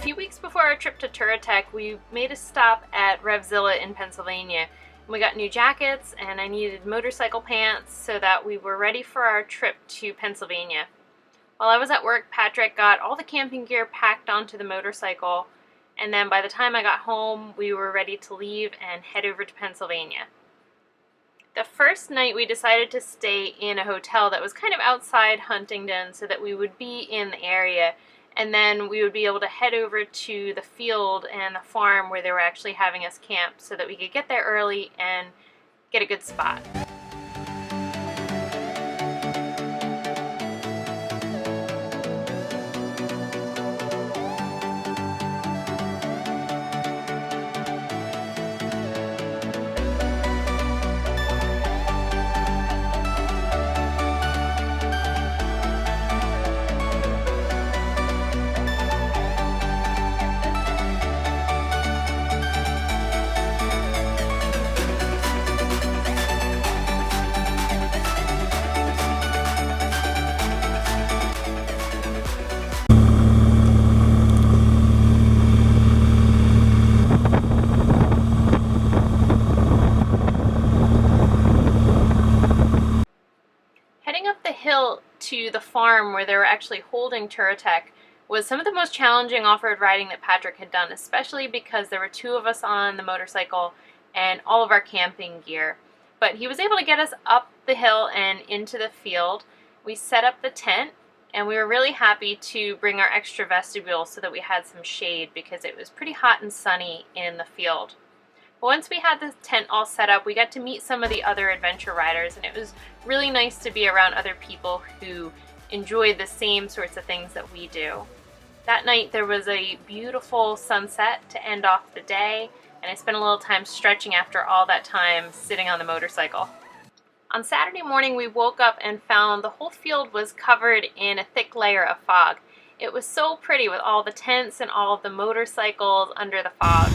few weeks before our trip to Touratech, we made a stop at Revzilla in Pennsylvania. We got new jackets and I needed motorcycle pants so that we were ready for our trip to Pennsylvania. While I was at work, Patrick got all the camping gear packed onto the motorcycle, and then by the time I got home, we were ready to leave and head over to Pennsylvania. The first night we decided to stay in a hotel that was kind of outside Huntingdon so that we would be in the area, and then we would be able to head over to the field and the farm where they were actually having us camp so that we could get there early and get a good spot. Hill to the farm where they were actually holding Touratech was some of the most challenging off-road riding that Patrick had done, especially because there were two of us on the motorcycle and all of our camping gear. But he was able to get us up the hill and into the field. We set up the tent and we were really happy to bring our extra vestibule so that we had some shade because it was pretty hot and sunny in the field. Once we had the tent all set up, we got to meet some of the other adventure riders, and it was really nice to be around other people who enjoyed the same sorts of things that we do. That night there was a beautiful sunset to end off the day, and I spent a little time stretching after all that time sitting on the motorcycle. On Saturday morning we woke up and found the whole field was covered in a thick layer of fog. It was so pretty with all the tents and all of the motorcycles under the fog.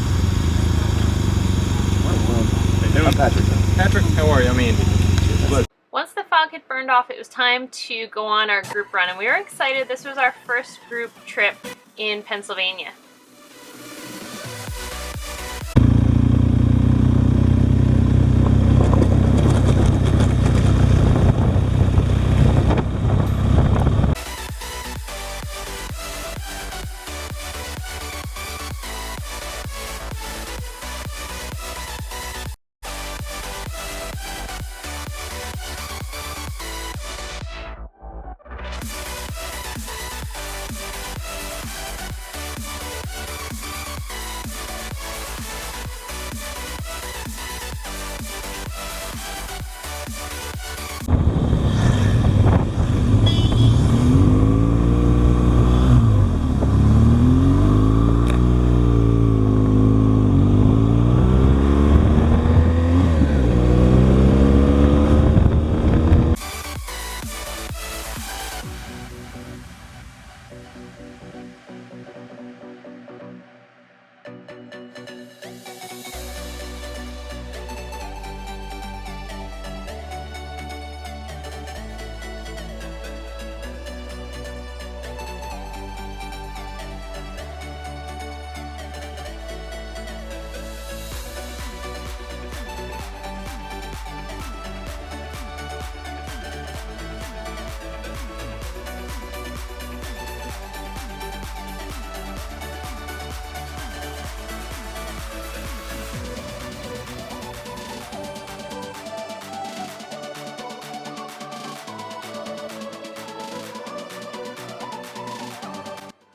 Patrick, how are you? I'm Andy. Once the fog had burned off, it was time to go on our group run, and we were excited. This was our first group trip in Pennsylvania.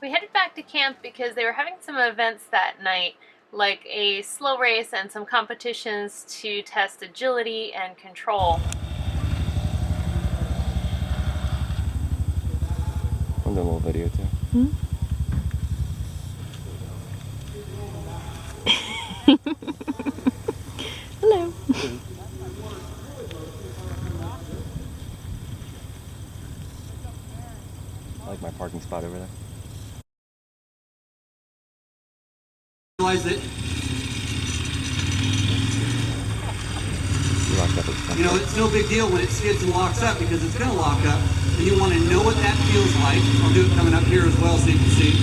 We headed back to camp because they were having some events that night, like a slow race and some competitions to test agility and control. I'm doing a little video too. Hello. I like my parking spot over there. Realize that, you know, it's no big deal when it skids and locks up because it's going to lock up, and you want to know what that feels like. I'll do it coming up here as well so you can see.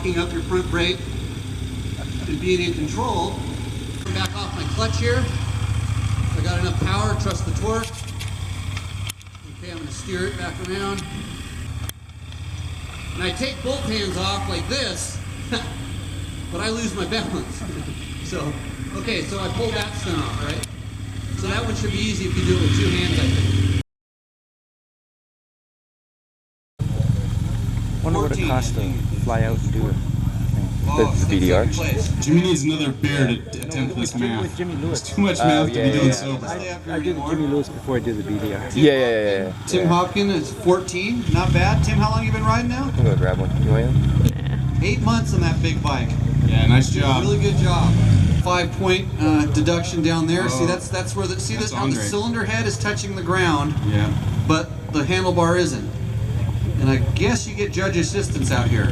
locking up your front brake and being in control. Back off my clutch here. I got enough power, trust the torque. Okay, I'm going to steer it back around. And I take both hands off like this, but I lose my balance. So, okay, so I pull that stunt off, right? So that one should be easy if you do it with two hands, I think. Wonder what it costs to fly out and do it. The BDR. Jimmy needs another beer to attempt this math. With Jimmy Lewis. It's too much math to be doing sober. I did the Jimmy Lewis before I did the BDR. Yeah. Tim Hopkins is 14, not bad. Tim, how long you been riding now? I'm gonna grab one. You want in? 8 months on that big bike. Yeah, nice job. Really good job. 5-point deduction down there. Oh, See, that's where that's how the Andre. cylinder head is touching the ground, Yeah. but the handlebar isn't. And I guess you get judge assistance out here.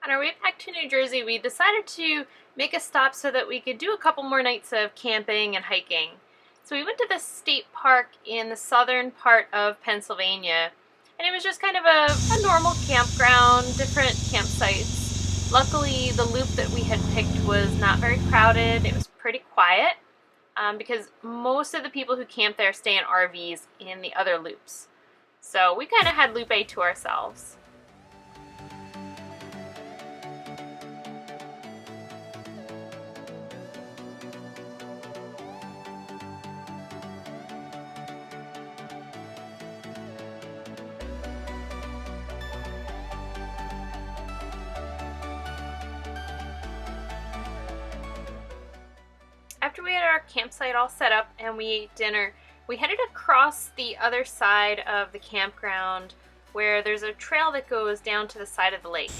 On our way back to New Jersey, we decided to make a stop so that we could do a couple more nights of camping and hiking. So we went to this state park in the southern part of Pennsylvania, and it was just kind of a normal campground, different campsites. Luckily, the loop that we had picked was not very crowded. It was pretty quiet because most of the people who camp there stay in RVs in the other loops. So we kind of had Loop A to ourselves. After we had our campsite all set up and we ate dinner, we headed across the other side of the campground where there's a trail that goes down to the side of the lake.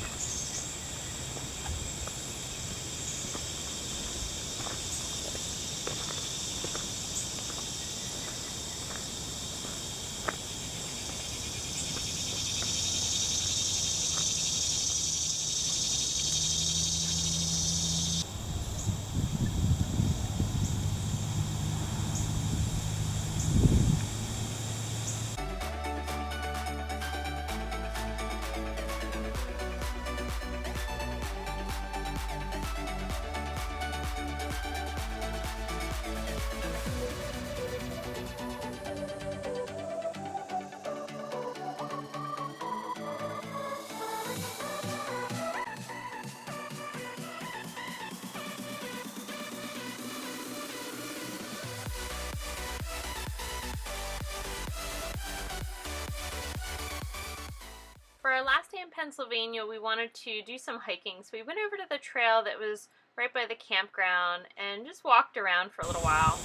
For our last day in Pennsylvania, we wanted to do some hiking, so we went over to the trail that was right by the campground and just walked around for a little while.